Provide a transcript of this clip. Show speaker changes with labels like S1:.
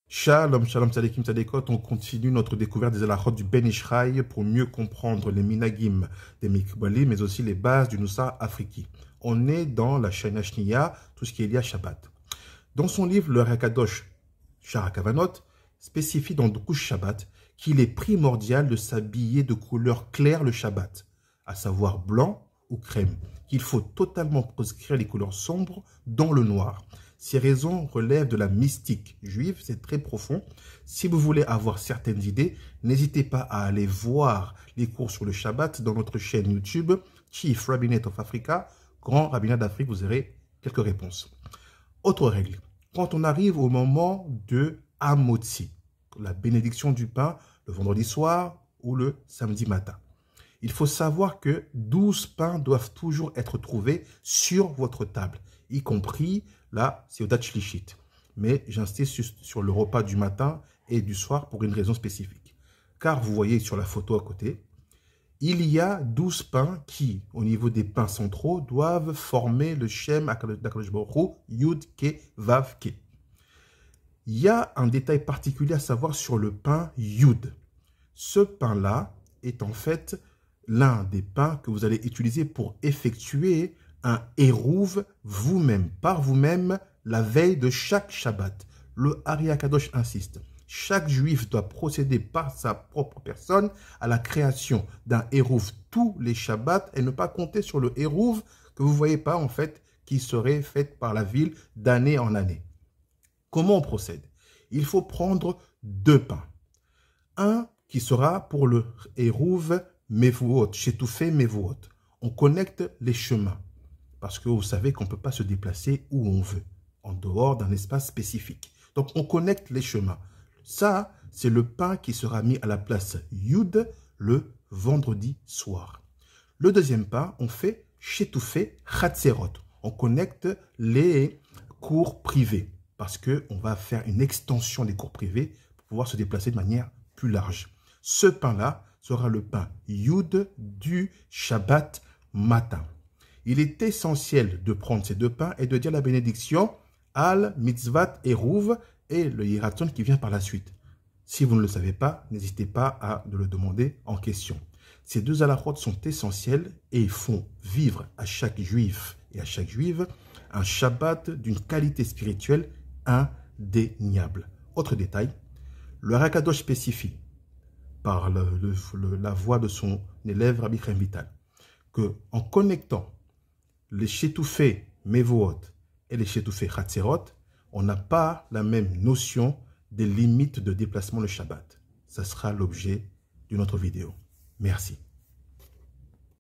S1: Shalom, shalom, tzadikim, tzadikot. On continue notre découverte des halachot du Ben Ishraï pour mieux comprendre les minagim des mikbali, mais aussi les bases du Nusa Afriki. On est dans la Shana Shniya, tout ce qui est lié à Shabbat. Dans son livre, le Hakadosh Sharakavanot spécifie dans le couche Shabbat qu'il est primordial de s'habiller de couleur claire le Shabbat, à savoir blanc ou crème, qu'il faut totalement proscrire les couleurs sombres dans le noir. Ces raisons relèvent de la mystique juive, c'est très profond. Si vous voulez avoir certaines idées, n'hésitez pas à aller voir les cours sur le Shabbat dans notre chaîne YouTube, Chief Rabbinate of Africa, Grand Rabbinat d'Afrique, vous aurez quelques réponses. Autre règle, quand on arrive au moment de Hamotzi, la bénédiction du pain, le vendredi soir ou le samedi matin, il faut savoir que 12 pains doivent toujours être trouvés sur votre table, y compris la Seudat Shlishit. Mais j'insiste sur le repas du matin et du soir pour une raison spécifique. Car vous voyez sur la photo à côté, il y a 12 pains qui, au niveau des pains centraux, doivent former le Shem d'Akadosh Baruch Hu, Yud, Ke, Vav, Ke. Il y a un détail particulier à savoir sur le pain Yud. Ce pain-là est en fait l'un des pains que vous allez utiliser pour effectuer un hérouv vous-même, par vous-même, la veille de chaque Shabbat. Le Ari Akadosh insiste. Chaque juif doit procéder par sa propre personne à la création d'un hérouv tous les Shabbats et ne pas compter sur le hérouv que vous ne voyez pas en fait, qui serait fait par la ville d'année en année. Comment on procède? Il faut prendre 2 pains. Un qui sera pour le hérouv Mevuot, Chétoufé Mevuot. On connecte les chemins. Parce que vous savez qu'on ne peut pas se déplacer où on veut, en dehors d'un espace spécifique. Donc, on connecte les chemins. Ça, c'est le pain qui sera mis à la place Yud le vendredi soir. Le deuxième pain, on fait Chétoufé Chatzerot. On connecte les cours privés parce qu'on va faire une extension des cours privés pour pouvoir se déplacer de manière plus large. Ce pain-là sera le pain Yud du Shabbat matin. Il est essentiel de prendre ces 2 pains et de dire la bénédiction Al Mitzvat Eruv et le Yiraton qui vient par la suite. Si vous ne le savez pas, n'hésitez pas à le demander en question. Ces 2 halachot sont essentiels et font vivre à chaque juif et à chaque juive un Shabbat d'une qualité spirituelle indéniable. Autre détail, le Hakadosh spécifie par la voix de son élève Rabbi Chaim Vital que en connectant les Chétoufé Mevuot et les Chétoufé Chatzerot, on n'a pas la même notion des limites de déplacement le Shabbat. Ça sera l'objet d'une autre vidéo. Merci.